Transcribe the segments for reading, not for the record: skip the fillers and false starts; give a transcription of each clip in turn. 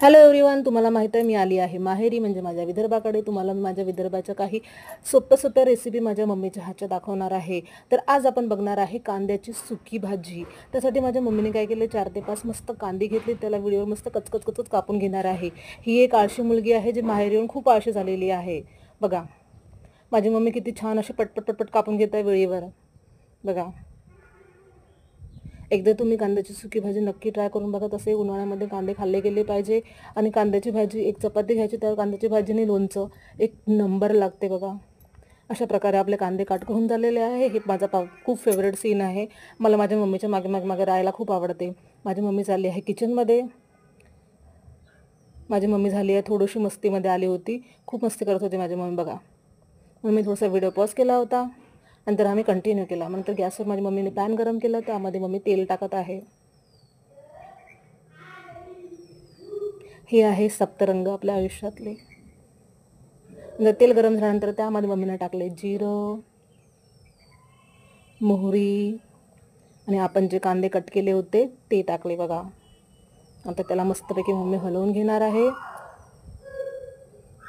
Hello everyone, तुम्हाला माहिती आहे मी आली आहे माहेरी म्हणजे माझ्या विदर्भाकडे. तुम्हाला मी माझ्या विदर्भाच्या काही सोप्या रेसिपी माझ्या मम्मीच्या हातच्या दाखवणार आहे. तर आज आपण बघणार आहे कांद्याची सुकी भाजी. त्यासाठी माझ्या मम्मीने काय केले, 4 ते 5 मस्त कांदे घेतले, त्याला व्हिडिओवर मस्त कचकच कापून घेणार आहे. ही एक आळशी मुलगी आहे जी माहेरी येऊन खूप आळशी झालेली आहे. बघा माझी मम्मी किती छान अशी पटपट कापून घेत आहे वेळेवर. बघा, एकदा तुम्ही कांद्याची सुकी भाजी नक्की ट्राय करून बघा. तसे उन्हाळ्यामध्ये कांदे खाल्ले गेले पाहिजे. आणि कांद्याची भाजी, एक चपाती घ्यायची, त्यावर कांद्याची भाजीने लोणचं, एक नंबर लागते बघा. अशा प्रकारे आपले कांदे काट करून झालेले आहे. हे माझा खूप फेवरेट सीन आहे. मला माझ्या मम्मीच्या मागे राहायला खूप आवडते. माझी मम्मी चालली आहे किचनमध्ये. माझी मम्मी झाली आहे थोडीशी मस्तीमध्ये आली होती. खूप मस्ती करत होती माझी मम्मी बघा. म्हणून मी थोडासा व्हिडिओ पॉज केला होता. नंतर आम्ही कंटिन्यू केला. नंतर गॅसवर माझी मम्मीने पॅन गरम केलं, त्यामध्ये मम्मी तेल टाकत आहे. हे आहे सप्तरंग आपल्या आयुष्यातले. नंतर तेल गरम झाल्यानंतर त्यामध्ये मम्मीने टाकले जिरं, मोहरी आणि आपण जे कांदे कट केले होते ते टाकले बघा. आता त्याला मस्तपैकी मम्मी हलवून घेणार आहे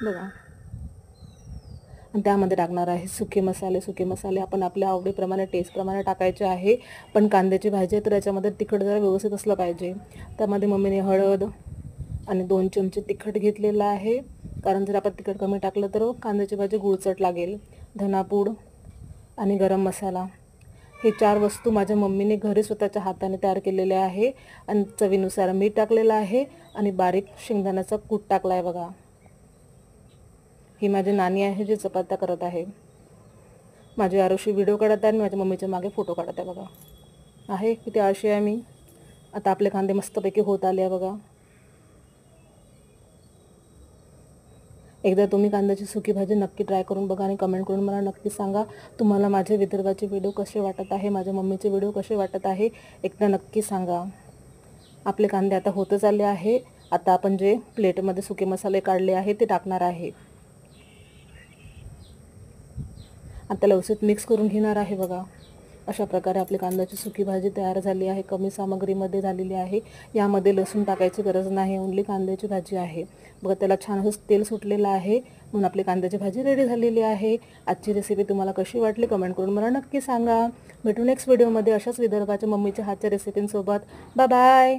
बघा. आणि त्यामध्ये टाकणार आहे सुके मसाले आपण आपल्या आवडीप्रमाणे, टेस्टप्रमाणे टाकायचे आहे. पण कांद्याची भाजी आहे तर याच्यामध्ये तिखट जरा व्यवस्थित असलं पाहिजे. त्यामध्ये मम्मीने हळद आणि 2 चमचे तिखट घेतलेलं आहे, कारण जर आपण तिखट कमी टाकलं तर कांद्याची भाजी गुळचट लागेल. धनापूड आणि गरम मसाला, हे 4 वस्तू माझ्या मम्मीने घरी स्वतःच्या हाताने तयार केलेल्या आहे. आणि चवीनुसार मीठ टाकलेलं आहे आणि बारीक शेंगदाण्याचा कूट टाकला आहे बघा. ही माझी नानी आहे जी चपात्या करत आहे. माझी आरुषी व्हिडिओ काढत आहे आणि माझ्या मम्मीच्या मागे फोटो काढत आहे बघा. आहे किती आळशी आहे मी. आता आपले कांदे मस्तपैकी होत आले आहे बघा. एकदा तुम्ही कांद्याची सुकी भाजी नक्की ट्राय करून बघा आणि कमेंट करून मला नक्की सांगा तुम्हाला माझे विदर्भाचे व्हिडिओ कसे वाटत आहे, माझ्या मम्मीचे व्हिडिओ कसे वाटत आहे, एकदा नक्की सांगा. आपले कांदे आता होतच आले आहे. आता आपण जे प्लेटमध्ये सुके मसाले काढले आहे ते टाकणार आहे. आता व्यवस्थित मिक्स करून घेणार आहे बघा. अशा प्रकारे आपली कांद्याची सुकी भाजी तयार झाली आहे. कमी सामग्रीमध्ये झालेली आहे. यामध्ये लसूण टाकायची गरज नाही, ओन्ली कांद्याची भाजी आहे बघा. त्याला छान असं तेल सुटलेलं आहे, म्हणून आपली कांद्याची भाजी रेडी झालेली आहे. आजची रेसिपी तुम्हाला कशी वाटली कमेंट करून मला नक्की सांगा. भेटू नेक्स्ट व्हिडिओमध्ये अशाच विदर्भाच्या मम्मीच्या हातच्या रेसिपींसोबत. Bye bye.